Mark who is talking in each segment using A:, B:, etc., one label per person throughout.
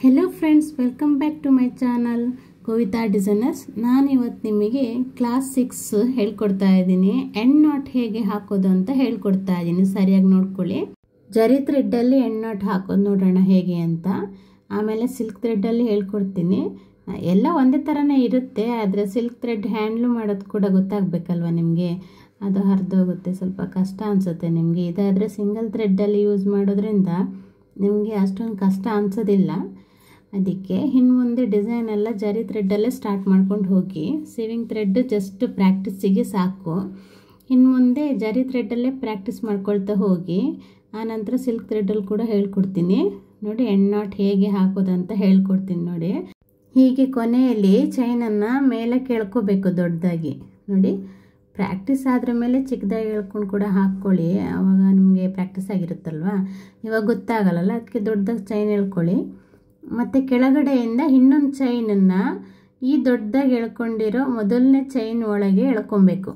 A: Hello friends, welcome back to my channel Kavita designers. ನಾನಿವತ್ತು ನಿಮಗೆ class 6 ಹೇಳ್ಕೊಡ್ತಾ ಇದ್ದೀನಿ. ಎಂಡ್ ನಾಟ್ ಹೇಗೆ ಹಾಕೋದು ಅಂತ ಹೇಳ್ಕೊಡ್ತಾ ಇದ್ದೀನಿ. ಸರಿಯಾಗಿ ನೋಡ್ಕೊಳ್ಳಿ. ಜರಿ ಥ್ರೆಡ್ಡಲ್ಲಿ ಎಂಡ್ ನಾಟ್ ಹಾಕೋದು ನೋಡೋಣ ಹೇಗೆ ಅಂತ. ಆಮೇಲೆ ಸಿಲ್ಕ್ ಥ್ರೆಡ್ಡಲ್ಲಿ ಹೇಳ್ಕೊಡ್ತೀನಿ. ಎಲ್ಲ ಒಂದೇ ಥರನೇ ಇರುತ್ತೆ, ಆದರೆ ಸಿಲ್ಕ್ ಥ್ರೆಡ್ ಹ್ಯಾಂಡ್ಲ್ ಮಾಡೋದು ಕೂಡ ಗೊತ್ತಾಗಬೇಕಲ್ವ ನಿಮಗೆ. ಅದು ಹರಿದೋಗುತ್ತೆ, ಸ್ವಲ್ಪ ಕಷ್ಟ ಅನಿಸುತ್ತೆ ನಿಮಗೆ. ಇದಾದರೆ ಸಿಂಗಲ್ ಥ್ರೆಡ್ಡಲ್ಲಿ ಯೂಸ್ ಮಾಡೋದ್ರಿಂದ ನಿಮಗೆ ಅಷ್ಟೊಂದು ಕಷ್ಟ ಅನಿಸೋದಿಲ್ಲ. ಅದಕ್ಕೆ ಇನ್ನು ಮುಂದೆ ಡಿಸೈನ್ ಎಲ್ಲ ಜರಿ ಥ್ರೆಡ್ಡಲ್ಲೇ ಸ್ಟಾರ್ಟ್ ಮಾಡ್ಕೊಂಡು ಹೋಗಿ. ಸೀವಿಂಗ್ ಥ್ರೆಡ್ ಜಸ್ಟ್ ಪ್ರಾಕ್ಟೀಸಿಗೆ ಸಾಕು. ಇನ್ನು ಮುಂದೆ ಜರಿ ಥ್ರೆಡ್ಡಲ್ಲೇ ಪ್ರಾಕ್ಟೀಸ್ ಮಾಡ್ಕೊಳ್ತಾ ಹೋಗಿ. ಆನಂತರ ಸಿಲ್ಕ್ ಥ್ರೆಡ್ಡಲ್ಲಿ ಕೂಡ ಹೇಳ್ಕೊಡ್ತೀನಿ. ನೋಡಿ ಎಂಡ್ ನಾಟ್ ಹೇಗೆ ಹಾಕೋದಂತ ಹೇಳ್ಕೊಡ್ತೀನಿ ನೋಡಿ. ಹೀಗೆ ಕೊನೆಯಲ್ಲಿ ಚೈನನ್ನು ಮೇಲೆ ಕೆಳ್ಕೋಬೇಕು ದೊಡ್ಡದಾಗಿ. ನೋಡಿ, ಪ್ರಾಕ್ಟೀಸ್ ಆದ್ರ ಮೇಲೆ ಚಿಕ್ಕದಾಗಿ ಎಳ್ಕೊಂಡು ಕೂಡ ಹಾಕ್ಕೊಳ್ಳಿ. ಆವಾಗ ನಿಮಗೆ ಪ್ರಾಕ್ಟೀಸ್ ಆಗಿರುತ್ತಲ್ವ, ಇವಾಗ ಗೊತ್ತಾಗಲ್ಲ. ಅದಕ್ಕೆ ದೊಡ್ಡದಾಗಿ ಚೈನ್ ಎಳ್ಕೊಳ್ಳಿ. ಮತ್ತು ಕೆಳಗಡೆಯಿಂದ ಇನ್ನೊಂದು ಚೈನನ್ನು ಈ ದೊಡ್ಡದಾಗಿ ಎಳ್ಕೊಂಡಿರೋ ಮೊದಲನೇ ಚೈನ್ ಒಳಗೆ ಎಳ್ಕೊಬೇಕು.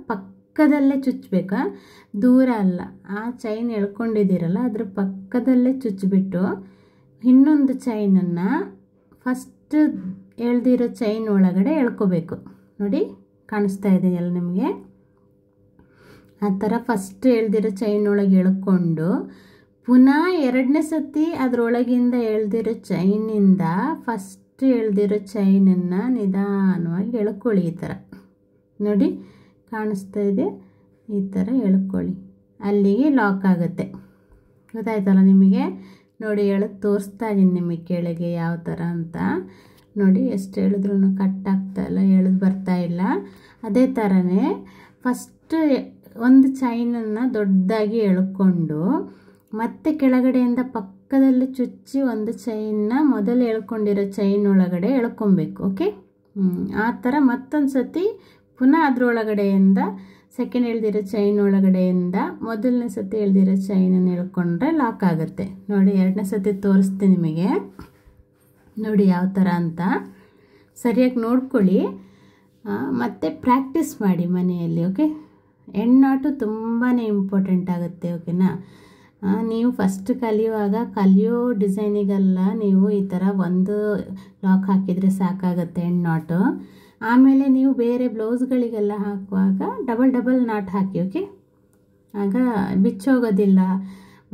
A: ಪಕ್ಕದಲ್ಲೇ ಚುಚ್ಚಬೇಕಾ, ದೂರ ಅಲ್ಲ. ಆ ಚೈನ್ ಎಳ್ಕೊಂಡಿದ್ದೀರಲ್ಲ ಅದ್ರ ಪಕ್ಕದಲ್ಲೇ ಚುಚ್ಚಿಬಿಟ್ಟು ಇನ್ನೊಂದು ಚೈನನ್ನು ಫಸ್ಟ್ ಎಳ್ದಿರೋ ಚೈನ್ ಒಳಗಡೆ ಎಳ್ಕೋಬೇಕು. ನೋಡಿ, ಕಾಣಿಸ್ತಾ ಇದೆಯಲ್ಲ ನಿಮಗೆ. ಆ ಥರ ಫಸ್ಟ್ ಎಳ್ದಿರೋ ಚೈನ್ ಒಳಗೆ ಎಳ್ಕೊಂಡು ಪುನಃ ಎರಡನೇ ಸತಿ ಅದರೊಳಗಿಂದ ಎಳ್ದಿರೋ ಚೈನಿಂದ ಫಸ್ಟ್ ಎಳ್ದಿರೋ ಚೈನನ್ನು ನಿಧಾನವಾಗಿ ಎಳ್ಕೊಳ್ಳಿ. ಈ ಥರ ನೋಡಿ ಕಾಣಿಸ್ತಾ ಇದೆ. ಈ ಥರ ಎಳ್ಕೊಳ್ಳಿ, ಅಲ್ಲಿಗೆ ಲಾಕ್ ಆಗುತ್ತೆ. ಗೊತ್ತಾಯ್ತಲ್ಲ ನಿಮಗೆ. ನೋಡಿ, ಎಳೆದು ತೋರಿಸ್ತಾ ಇದ್ದೀನಿ ನಿಮಗೆ ಕೆಳಗೆ ಯಾವ ಥರ ಅಂತ. ನೋಡಿ, ಎಷ್ಟು ಎಳೆದ್ರೂ ಕಟ್ ಆಗ್ತಾ ಇಲ್ಲ, ಎಳೆದು ಬರ್ತಾ ಇಲ್ಲ. ಅದೇ ಥರನೇ ಫಸ್ಟ್ ಒಂದು ಚೈನನ್ನು ದೊಡ್ಡದಾಗಿ ಎಳ್ಕೊಂಡು ಮತ್ತೆ ಕೆಳಗಡೆಯಿಂದ ಪಕ್ಕದಲ್ಲಿ ಚುಚ್ಚಿ ಒಂದು ಚೈನ್ನ ಮೊದಲು ಎಳ್ಕೊಂಡಿರೋ ಚೈನ್ ಒಳಗಡೆ ಎಳ್ಕೊಬೇಕು. ಓಕೆ, ಆ ಥರ ಮತ್ತೊಂದು ಸತಿ ಪುನಃ ಅದರೊಳಗಡೆಯಿಂದ ಸೆಕೆಂಡ್ ಎಳ್ದಿರೋ ಚೈನ್ ಒಳಗಡೆಯಿಂದ ಮೊದಲನೇ ಸತಿ ಎಳ್ದಿರೋ ಚೈನನ್ನು ಎಳ್ಕೊಂಡ್ರೆ ಲಾಕ್ ಆಗುತ್ತೆ. ನೋಡಿ, ಎರಡನೇ ಸತಿ ತೋರಿಸ್ತೀನಿ ನಿಮಗೆ. ನೋಡಿ ಯಾವ ಥರ ಅಂತ ಸರಿಯಾಗಿ ನೋಡ್ಕೊಳ್ಳಿ. ಮತ್ತು ಪ್ರಾಕ್ಟೀಸ್ ಮಾಡಿ ಮನೆಯಲ್ಲಿ. ಓಕೆ, ಎಂಡ್ ನಾಟು ತುಂಬಾ ಇಂಪಾರ್ಟೆಂಟ್ ಆಗುತ್ತೆ. ಓಕೆನಾ. ನೀವು ಫಸ್ಟ್ ಕಲಿಯೋ ಡಿಸೈನಿಗೆಲ್ಲ ನೀವು ಈ ಥರ ಒಂದು ಲಾಕ್ ಹಾಕಿದರೆ ಸಾಕಾಗುತ್ತೆ ಎಂಡ್ ನಾಟು. ಆಮೇಲೆ ನೀವು ಬೇರೆ ಬ್ಲೌಸ್ಗಳಿಗೆಲ್ಲ ಹಾಕುವಾಗ ಡಬಲ್ ನಾಟ್ ಹಾಕಿ. ಓಕೆ, ಆಗ ಬಿಚ್ಚೋಗೋದಿಲ್ಲ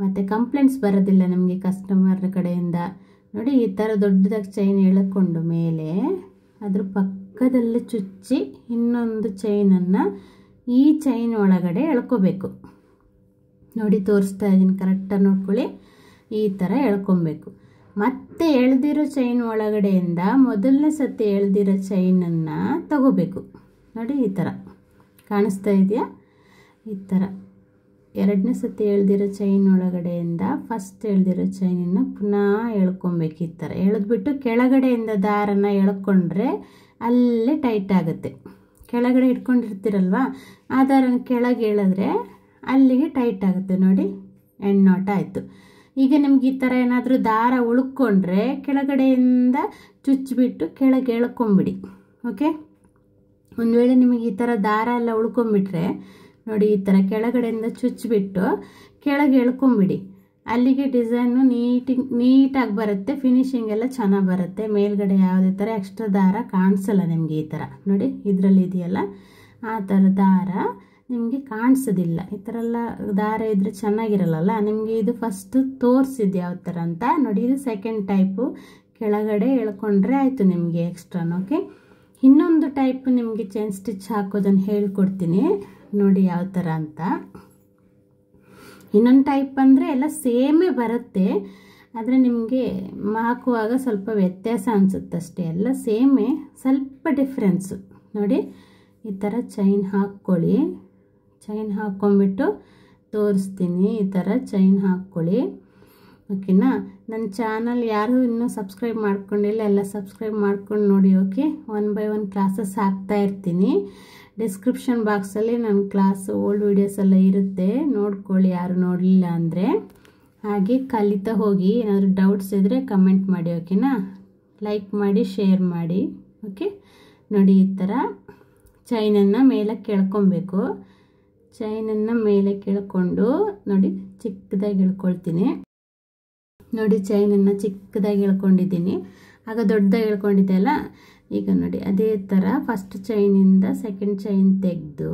A: ಮತ್ತು ಕಂಪ್ಲೇಂಟ್ಸ್ ಬರೋದಿಲ್ಲ ನಮಗೆ ಕಸ್ಟಮರ್ ಕಡೆಯಿಂದ. ನೋಡಿ, ಈ ಥರ ದೊಡ್ಡದಾಗಿ ಚೈನ್ ಎಳ್ಕೊಂಡು ಮೇಲೆ ಅದ್ರ ಪಕ್ಕದಲ್ಲೇ ಚುಚ್ಚಿ ಇನ್ನೊಂದು ಚೈನನ್ನು ಈ ಚೈನ್ ಒಳಗಡೆ ಎಳ್ಕೋಬೇಕು. ನೋಡಿ, ತೋರಿಸ್ತಾ ಇದ್ದೀನಿ, ಕರೆಕ್ಟಾಗಿ ನೋಡ್ಕೊಳ್ಳಿ. ಈ ಥರ ಎಳ್ಕೊಬೇಕು. ಮತ್ತೆ ಎಳ್ದಿರೋ ಚೈನ್ ಒಳಗಡೆಯಿಂದ ಮೊದಲನೇ ಸತಿ ಎಳ್ದಿರೋ ಚೈನನ್ನು ತಗೋಬೇಕು. ನೋಡಿ, ಈ ಥರ ಕಾಣಿಸ್ತಾ ಇದೆಯಾ. ಈ ಥರ ಎರಡನೇ ಸತಿ ಎಳ್ದಿರೋ ಚೈನ್ ಒಳಗಡೆಯಿಂದ ಫಸ್ಟ್ ಎಳ್ದಿರೋ ಚೈನನ್ನು ಪುನಃ ಎಳ್ಕೊಬೇಕು. ಈ ಥರ ಎಳೆದ್ಬಿಟ್ಟು ಕೆಳಗಡೆಯಿಂದ ದಾರನ ಎಳ್ಕೊಂಡ್ರೆ ಅಲ್ಲೇ ಟೈಟ್ ಆಗುತ್ತೆ. ಕೆಳಗಡೆ ಇಟ್ಕೊಂಡಿರ್ತೀರಲ್ವ, ಆ ದಾರನ ಕೆಳಗೆ ಎಳೆದ್ರೆ ಅಲ್ಲಿಗೆ ಟೈಟ್ ಆಗುತ್ತೆ. ನೋಡಿ, ಎಂಡ್ ನಾಟ್ ಆಯಿತು. ಈಗ ನಿಮ್ಗೆ ಈ ಥರ ಏನಾದರೂ ದಾರ ಉಳ್ಕೊಂಡ್ರೆ ಕೆಳಗಡೆಯಿಂದ ಚುಚ್ಚಿಬಿಟ್ಟು ಕೆಳಗೆ ಎಳ್ಕೊಂಬಿಡಿ. ಓಕೆ, ಒಂದು ವೇಳೆ ನಿಮಗೆ ಈ ಥರ ದಾರ ಎಲ್ಲ ಉಳ್ಕೊಂಬಿಟ್ರೆ ನೋಡಿ, ಈ ಥರ ಕೆಳಗಡೆಯಿಂದ ಚುಚ್ಚಿಬಿಟ್ಟು ಕೆಳಗೆ ಎಳ್ಕೊಂಬಿಡಿ. ಅಲ್ಲಿಗೆ ಡಿಸೈನು ನೀಟಾಗಿ ಬರುತ್ತೆ. ಫಿನಿಶಿಂಗ್ ಎಲ್ಲ ಚೆನ್ನಾಗಿ ಬರುತ್ತೆ. ಮೇಲ್ಗಡೆ ಯಾವುದೇ ಥರ ಎಕ್ಸ್ಟ್ರಾ ದಾರ ಕಾಣಿಸಲ್ಲ ನಿಮಗೆ. ಈ ಥರ ನೋಡಿ, ಇದರಲ್ಲಿ ಇದೆಯಲ್ಲ ಆ ಥರ ದಾರ ನಿಮಗೆ ಕಾಣಿಸೋದಿಲ್ಲ. ಈ ಥರ ಎಲ್ಲ ದಾರ ಇದ್ದರೆ ಚೆನ್ನಾಗಿರಲ್ಲ ನಿಮಗೆ. ಇದು ಫಸ್ಟ್ ತೋರಿಸಿದ್ದು ಯಾವ ಥರ ಅಂತ ನೋಡಿ. ಇದು ಸೆಕೆಂಡ್ ಟೈಪು, ಕೆಳಗಡೆ ಎಳ್ಕೊಂಡ್ರೆ ಆಯಿತು ನಿಮಗೆ ಎಕ್ಸ್ಟ್ರಾನು. ಓಕೆ, ಇನ್ನೊಂದು ಟೈಪ್ ನಿಮಗೆ ಚೈನ್ ಸ್ಟಿಚ್ ಹಾಕೋದನ್ನು ಹೇಳ್ಕೊಡ್ತೀನಿ. ನೋಡಿ ಯಾವ ಥರ ಅಂತ. ಇನ್ನೊಂದು ಟೈಪ್ ಅಂದರೆ ಎಲ್ಲ ಸೇಮೇ ಬರುತ್ತೆ, ಆದರೆ ನಿಮಗೆ ಹಾಕುವಾಗ ಸ್ವಲ್ಪ ವ್ಯತ್ಯಾಸ ಅನಿಸುತ್ತಷ್ಟೇ. ಎಲ್ಲ ಸೇಮೇ, ಸ್ವಲ್ಪ ಡಿಫ್ರೆನ್ಸು. ನೋಡಿ, ಈ ಥರ ಚೈನ್ ಹಾಕ್ಕೊಳ್ಳಿ. ಚೈನ್ ಹಾಕ್ಕೊಂಬಿಟ್ಟು ತೋರಿಸ್ತೀನಿ. ಈ ಥರ ಚೈನ್ ಹಾಕ್ಕೊಳ್ಳಿ. ಓಕೆನಾ. ನನ್ನ ಚಾನಲ್ ಯಾರು ಇನ್ನೂ ಸಬ್ಸ್ಕ್ರೈಬ್ ಮಾಡ್ಕೊಂಡಿಲ್ಲ, ಎಲ್ಲ ಸಬ್ಸ್ಕ್ರೈಬ್ ಮಾಡ್ಕೊಂಡು ನೋಡಿ. ಓಕೆ, 1 by 1 ಕ್ಲಾಸಸ್ ಹಾಕ್ತಾ ಇರ್ತೀನಿ. ಡಿಸ್ಕ್ರಿಪ್ಷನ್ ಬಾಕ್ಸಲ್ಲಿ ನನ್ನ ಕ್ಲಾಸ್ ಓಲ್ಡ್ ವೀಡಿಯೋಸ್ ಎಲ್ಲ ಇರುತ್ತೆ, ನೋಡ್ಕೊಳ್ಳಿ ಯಾರು ನೋಡಲಿಲ್ಲ ಅಂದರೆ. ಹಾಗೆ ಕಲಿತಾ ಹೋಗಿ. ಏನಾದರೂ ಡೌಟ್ಸ್ ಇದ್ದರೆ ಕಮೆಂಟ್ ಮಾಡಿ. ಓಕೆನಾ. ಲೈಕ್ ಮಾಡಿ, ಶೇರ್ ಮಾಡಿ. ಓಕೆ, ನೋಡಿ ಈ ಥರ ಚೈನನ್ನು ಮೇಲೆ ಕೆಳ್ಕೊಬೇಕು. ಚೈನನ್ನು ಮೇಲೆ ಕೆಳ್ಕೊಂಡು ನೋಡಿ ಚಿಕ್ಕದಾಗಿ ಎಳ್ಕೊಳ್ತೀನಿ. ನೋಡಿ ಚೈನನ್ನು ಚಿಕ್ಕದಾಗಿ ಎಳ್ಕೊಂಡಿದ್ದೀನಿ, ಆಗ ದೊಡ್ಡದಾಗಿ ಎಳ್ಕೊಂಡಿದ್ದೆ ಅಲ್ಲ. ಈಗ ನೋಡಿ ಅದೇ ಥರ ಫಸ್ಟ್ ಚೈನಿಂದ ಸೆಕೆಂಡ್ ಚೈನ್ ತೆಗೆದು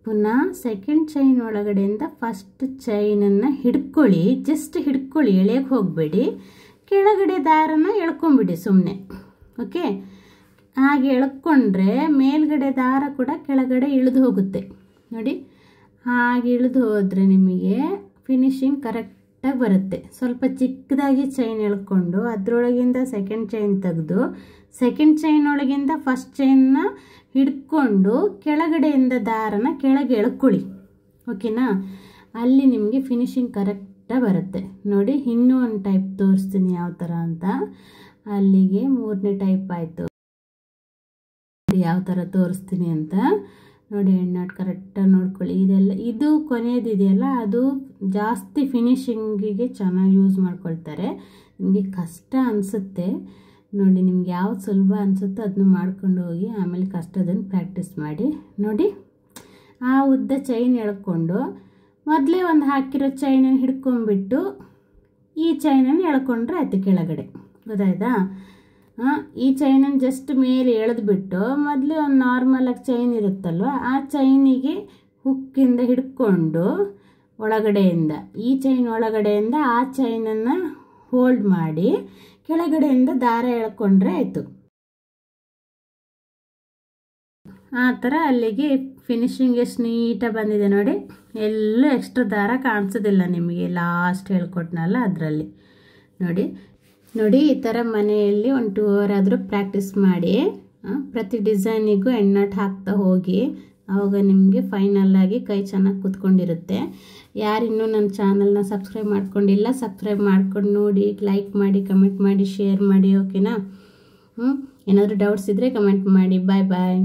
A: ಪುನಃ ಸೆಕೆಂಡ್ ಚೈನ್ ಒಳಗಡೆಯಿಂದ ಫಸ್ಟ್ ಚೈನನ್ನು ಹಿಡ್ಕೊಳ್ಳಿ, ಜಸ್ಟ್ ಹಿಡ್ಕೊಳ್ಳಿ, ಎಳೆಯಕ್ಕೆ ಹೋಗಬೇಡಿ. ಕೆಳಗಡೆ ದಾರನ ಎಳ್ಕೊಂಬಿಡಿ ಸುಮ್ಮನೆ. ಓಕೆ, ಹಾಗೆ ಎಳ್ಕೊಂಡ್ರೆ ಮೇಲ್ಗಡೆ ದಾರ ಕೂಡ ಕೆಳಗಡೆ ಇಳಿದು ಹೋಗುತ್ತೆ ನೋಡಿ. ಹಾಗೆ ಇಳಿದು ಹೋದರೆ ನಿಮಗೆ ಫಿನಿಶಿಂಗ್ ಕರೆಕ್ಟಾಗಿ ಬರುತ್ತೆ. ಸ್ವಲ್ಪ ಚಿಕ್ಕದಾಗಿ ಚೈನ್ ಎಳ್ಕೊಂಡು ಅದರೊಳಗಿಂದ ಸೆಕೆಂಡ್ ಚೈನ್ ತೆಗೆದು ಸೆಕೆಂಡ್ ಚೈನ್ ಒಳಗಿಂದ ಫಸ್ಟ್ ಚೈನ್ನ ಹಿಡ್ಕೊಂಡು ಕೆಳಗಡೆಯಿಂದ ದಾರನ ಕೆಳಗೆ ಎಳ್ಕೊಳ್ಳಿ. ಓಕೆನಾ, ಅಲ್ಲಿ ನಿಮಗೆ ಫಿನಿಶಿಂಗ್ ಕರೆಕ್ಟಾಗಿ ಬರುತ್ತೆ ನೋಡಿ. ಇನ್ನೂ ಒಂದು ಟೈಪ್ ತೋರಿಸ್ತೀನಿ ಯಾವ ಥರ ಅಂತ. ಅಲ್ಲಿಗೆ 3ನೇ ಟೈಪ್ ಆಯಿತು, ಯಾವ ಥರ ತೋರಿಸ್ತೀನಿ ಅಂತ ನೋಡಿ. ಹೆಣ್ಣಾಟ್ ಕರೆಕ್ಟಾಗಿ ನೋಡ್ಕೊಳ್ಳಿ. ಇದು ಕೊನೆಯದಿದೆಯಲ್ಲ, ಅದು ಜಾಸ್ತಿ ಫಿನಿಶಿಂಗಿಗೆ ಚೆನ್ನಾಗಿ ಯೂಸ್ ಮಾಡ್ಕೊಳ್ತಾರೆ. ನಿಮಗೆ ಕಷ್ಟ ಅನಿಸುತ್ತೆ ನೋಡಿ, ನಿಮ್ಗೆ ಯಾವ್ದು ಸುಲಭ ಅನಿಸುತ್ತೋ ಅದನ್ನು ಮಾಡ್ಕೊಂಡು ಹೋಗಿ, ಆಮೇಲೆ ಕಷ್ಟದನ್ನು ಪ್ರಾಕ್ಟೀಸ್ ಮಾಡಿ ನೋಡಿ. ಆ ಉದ್ದ ಚೈನ್ ಎಳ್ಕೊಂಡು ಮೊದಲೇ ಒಂದು ಹಾಕಿರೋ ಚೈನನ್ನು ಹಿಡ್ಕೊಂಡ್ಬಿಟ್ಟು ಈ ಚೈನನ್ನು ಎಳ್ಕೊಂಡ್ರೆ ಆಯ್ತು ಕೆಳಗಡೆ. ಗೊತ್ತಾಯ್ತಾ? ಈ ಚೈನನ್ನು ಜಸ್ಟ್ ಮೇಲೆ ಎಳೆದ್ಬಿಟ್ಟು ಮೊದಲೇ ಒಂದು ನಾರ್ಮಲಾಗಿ ಚೈನ್ ಇರುತ್ತಲ್ವ, ಆ ಚೈನಿಗೆ ಹುಕ್ಕಿಂದ ಹಿಡ್ಕೊಂಡು ಒಳಗಡೆಯಿಂದ ಈ ಚೈನ್ ಒಳಗಡೆಯಿಂದ ಆ ಚೈನನ್ನು ಹೋಲ್ಡ್ ಮಾಡಿ ಕೆಳಗಡೆಯಿಂದ ದಾರ ಎಳ್ಕೊಂಡ್ರೆ ಆಯಿತು. ಆ ಥರ ಅಲ್ಲಿಗೆ ಫಿನಿಶಿಂಗ್ ಎಷ್ಟು ನೀಟಾಗಿ ಬಂದಿದೆ ನೋಡಿ. ಎಲ್ಲೂ ಎಕ್ಸ್ಟ್ರಾ ದಾರ ಕಾಣಿಸೋದಿಲ್ಲ ನಿಮಗೆ. ಲಾಸ್ಟ್ ಹೇಳ್ಕೊಟ್ನಲ್ಲ ಅದರಲ್ಲಿ ನೋಡಿ. ಈ ಥರ ಮನೆಯಲ್ಲಿ ಒಂದು 2 hour ಆದರೂ ಪ್ರಾಕ್ಟೀಸ್ ಮಾಡಿ. ಪ್ರತಿ ಡಿಸೈನಿಗೂ ಎಣ್ಣಾಟ್ ಹಾಕ್ತಾ ಹೋಗಿ, ಆವಾಗ ನಿಮಗೆ ಫೈನಲ್ಲಾಗಿ ಕೈ ಚೆನ್ನಾಗಿ ಕೂತ್ಕೊಂಡಿರುತ್ತೆ. ಯಾರಿನ್ನೂ ನನ್ನ ಚಾನಲ್ನ ಸಬ್ಸ್ಕ್ರೈಬ್ ಮಾಡ್ಕೊಂಡಿಲ್ಲ, ಸಬ್ಸ್ಕ್ರೈಬ್ ಮಾಡ್ಕೊಂಡು ನೋಡಿ, ಲೈಕ್ ಮಾಡಿ, ಕಮೆಂಟ್ ಮಾಡಿ, ಶೇರ್ ಮಾಡಿ. ಓಕೆನಾ? ಏನಾದರೂ ಡೌಟ್ಸ್ ಇದ್ದರೆ ಕಮೆಂಟ್ ಮಾಡಿ. ಬಾಯ್ ಬಾಯ್.